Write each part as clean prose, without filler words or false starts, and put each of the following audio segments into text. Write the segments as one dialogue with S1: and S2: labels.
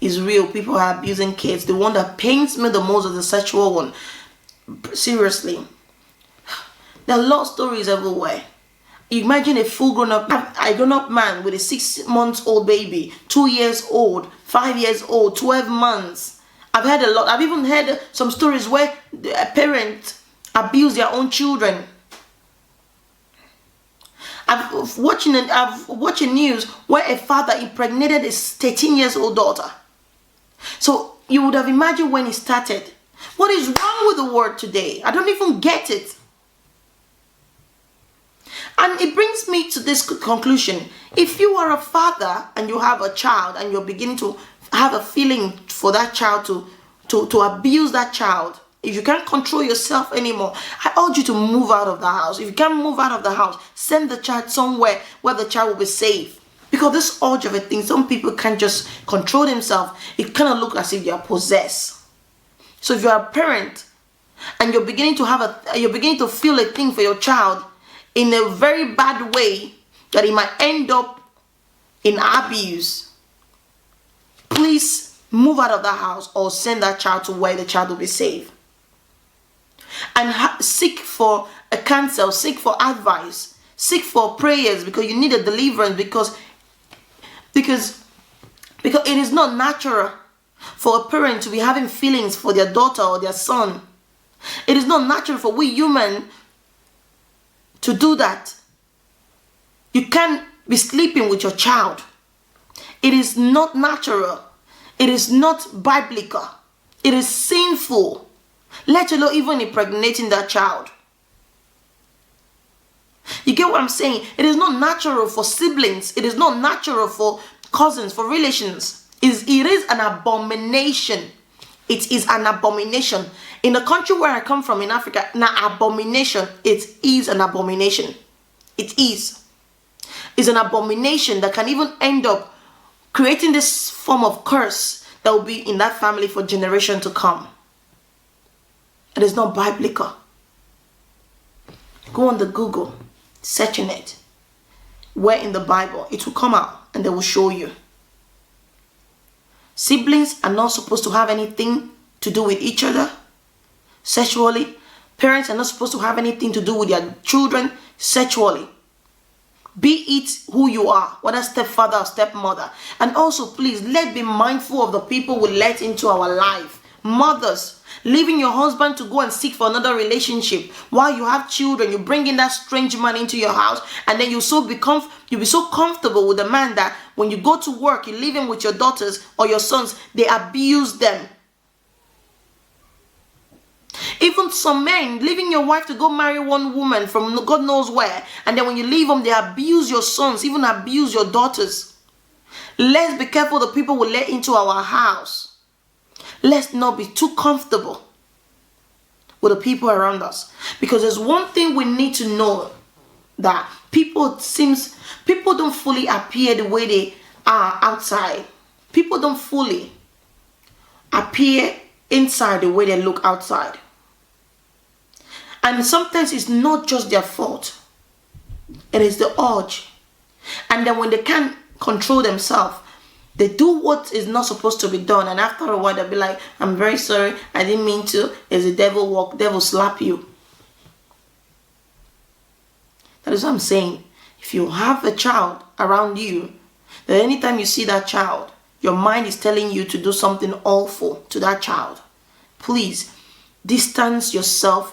S1: is real. People are abusing kids. The one that pains me the most is the sexual one. Seriously. There are a lot of stories everywhere. Imagine a full grown-up man with a 6-month-old baby, 2 years old, 5 years old, 12 months. I've heard a lot. I've even heard some stories where a parent abuse their own children. I've watched news where a father impregnated his 13-year-old daughter. So you would have imagined when it started. What is wrong with the world today? I don't even get it. And it brings me to this conclusion. If you are a father and you have a child and you're beginning to have a feeling for that child to abuse that child, if you can't control yourself anymore, I urge you to move out of the house. If you can't move out of the house, send the child somewhere where the child will be safe. Because this urge of a thing, some people can't just control themselves. It kind of looks as if they are possessed. So if you're a parent and you're beginning to feel a thing for your child in a very bad way, that it might end up in abuse, please move out of that house or send that child to where the child will be safe. And seek for a counsel, seek for advice, seek for prayers, because you need a deliverance, because it is not natural for a parent to be having feelings for their daughter or their son. It is not natural for we human to do that. You can't be sleeping with your child. It is not natural. It is not biblical. It is sinful. Let alone even impregnating that child. You get what I'm saying? It is not natural for siblings. It is not natural for cousins, for relations. It is an abomination. It is an abomination. In the country where I come from, in Africa, abomination, it is an abomination. It is. It's an abomination that can even end up creating this form of curse that will be in that family for generations to come. It is not biblical. Go on the Google, search in it. Where in the Bible, it will come out and they will show you. Siblings are not supposed to have anything to do with each other sexually. Parents are not supposed to have anything to do with their children sexually. Be it who you are, whether stepfather or stepmother. And also, please, let's be mindful of the people we let into our life. Mothers, leaving your husband to go and seek for another relationship while you have children. You bring in that strange man into your house, and then you'll be so comfortable with the man that when you go to work, you leave him with your daughters or your sons, they abuse them. Even some men, leaving your wife to go marry one woman from God knows where, and then when you leave them, they abuse your sons, even abuse your daughters. Let's be careful the people we let into our house. Let's not be too comfortable with the people around us, because there's one thing we need to know, that people don't fully appear the way they are outside. People don't fully appear inside the way they look outside. And sometimes it's not just their fault. It is the urge. And then when they can't control themselves, they do what is not supposed to be done. And after a while, they'll be like, I'm very sorry, I didn't mean to. It's a devil walk, devil slap you. That is what I'm saying. If you have a child around you, that anytime you see that child, your mind is telling you to do something awful to that child, please distance yourself.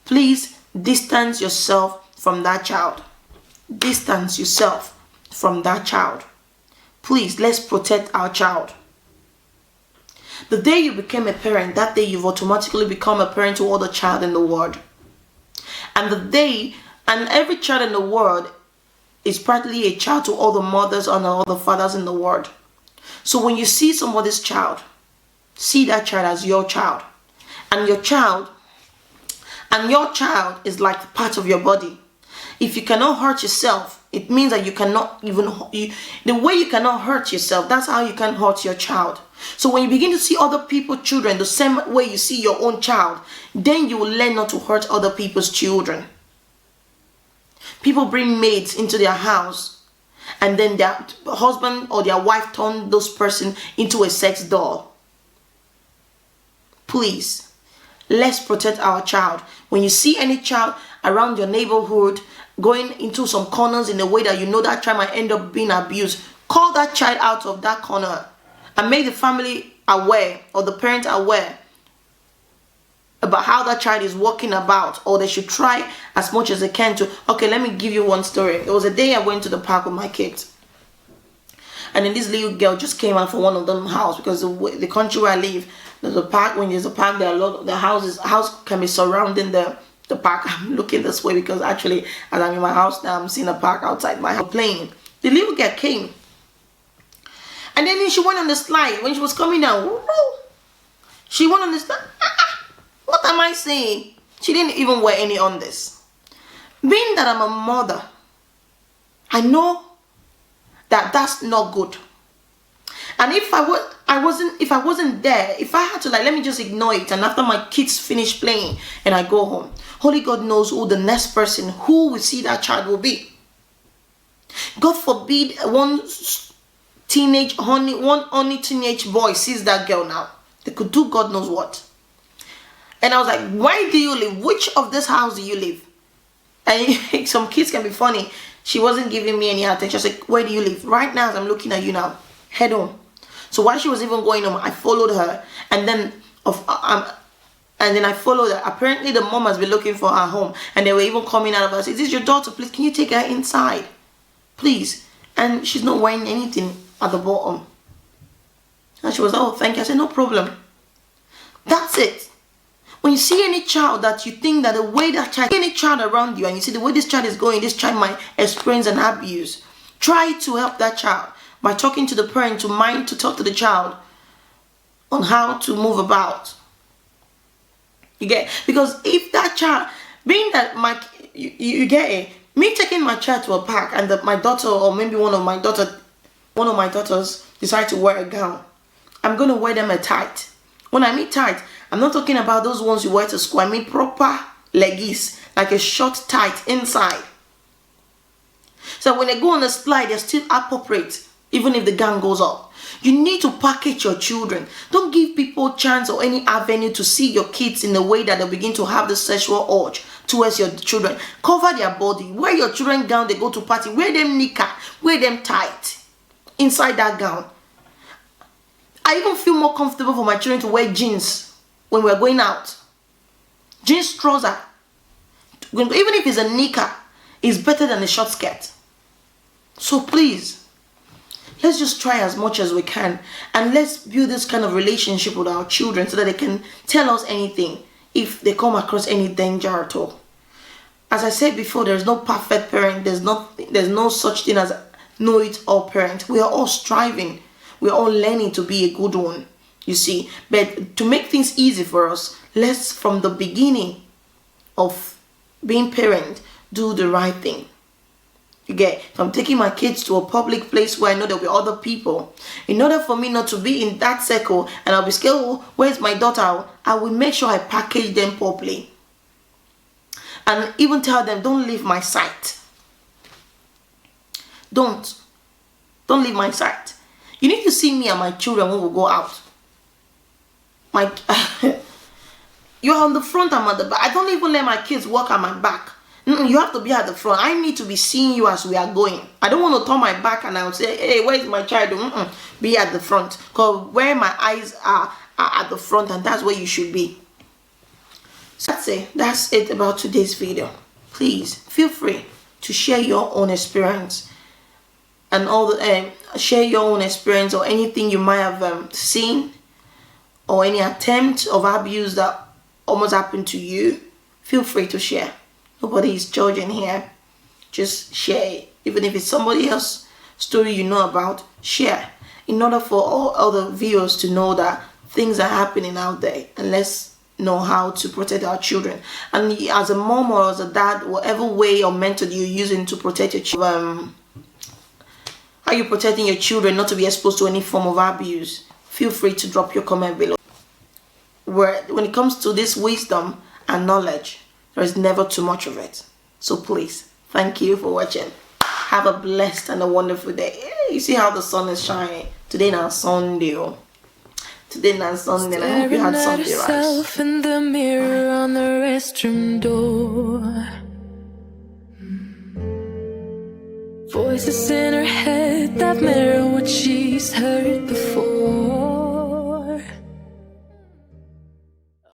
S1: Please distance yourself from that child. Distance yourself from that child. Please, let's protect our child. The day you became a parent, that day you've automatically become a parent to all the child in the world. And every child in the world is practically a child to all the mothers and all the fathers in the world. So when you see somebody's child, see that child as your child. And your child is like part of your body. If you cannot hurt yourself, it means that you cannot the way you cannot hurt yourself, that's how you can hurt your child. So when you begin to see other people's children the same way you see your own child, then you will learn not to hurt other people's children. People bring maids into their house, and then their husband or their wife turned those person into a sex doll. Please, let's protect our child. When you see any child around your neighborhood going into some corners in a way that you know that child might end up being abused, call that child out of that corner and make the family aware, or the parent aware, about how that child is walking about, or they should try as much as they can to. Okay, let me give you one story. There was a day I went to the park with my kids, and then this little girl just came out from one of them house, because the country where I live, there's a park. When there's a park, there are a lot of the house can be surrounding the park. I'm looking this way because actually, as I'm in my house now, I'm seeing a park outside my house playing. The little girl came, and then she went on the slide. When she was coming down, she went on the slide. What am I saying? She didn't even wear any on this. Being that I'm a mother, I know that that's not good. And if I wasn't there, if I had to, like, let me just ignore it, and after my kids finish playing and I go home, Holy God knows who the next person who will see that child will be. God forbid one teenage boy sees that girl now. They could do God knows what. And I was like, why do you live? Which of this house do you live? And some kids can be funny. She wasn't giving me any attention. I was like, where do you live? Right now, as I'm looking at you now, head home. So while she was even going home, I followed her. And then I followed her. Apparently, the mom has been looking for her home. And they were even coming out of us. Is this your daughter? Please, can you take her inside? Please. And she's not wearing anything at the bottom. And she was, oh, thank you. I said, no problem. That's it. When you see any child that you think that the way that child, any child around you, and you see the way this child is going, this child might experience an abuse, try to help that child by talking to the parent, to talk to the child on how to move about. You get? Because if that child, being that you get it, me taking my child to a park and my daughter, or maybe one of my daughters decide to wear a gown, I'm going to wear them a tight. When I mean tight, I'm not talking about those ones you wear to school. I mean proper leggies, like a short tight inside. So when they go on a slide, they're still appropriate, even if the gown goes up. You need to package your children. Don't give people chance or any avenue to see your kids in a way that they begin to have the sexual urge towards your children. Cover their body. Wear your children gown, they go to party. Wear them knicker. Wear them tight inside that gown. I even feel more comfortable for my children to wear jeans when we're going out. Jeans trouser, even if it's a knicker, is better than a short skirt. So please, let's just try as much as we can, and let's build this kind of relationship with our children so that they can tell us anything if they come across any danger at all. As I said before, there's no perfect parent. There's no such thing as know-it-all parent. We are all striving. We are all learning to be a good one. You see, but to make things easy for us, let's from the beginning of being parent do the right thing. You get? If I'm taking my kids to a public place where I know there'll be other people, in order for me not to be in that circle and I'll be scared, oh, where's my daughter? I will make sure I package them properly. And even tell them, don't leave my sight. Don't leave my sight. You need to see me and my children when we go out. You're on the front, I'm at the back. I don't even let my kids walk at my back. You have to be at the front. I need to be seeing you as we are going. I don't want to turn my back and I'll say, hey, where's my child? Be at the front. Because where my eyes are at the front, and that's where you should be. So that's it about today's video. Please feel free to share your own experience and share your own experience or anything you might have seen, or any attempt of abuse that almost happened to you. Feel free to share. Nobody is judging here. Just share it. Even if it's somebody else's story you know about, share. In order for all other viewers to know that things are happening out there, and let's know how to protect our children. And as a mom or as a dad, whatever way or method you're using to protect your children, how you're protecting your children not to be exposed to any form of abuse, feel free to drop your comment below. When it comes to this wisdom and knowledge, there is never too much of it. So please, thank you for watching. Have a blessed and a wonderful day. Hey, you see how the sun is shining today? Now Sunday. Today now Sunday. And I hope you had Sunday rice.
S2: In the mirror on the restroom door, voices in her head that mirror what she's heard before.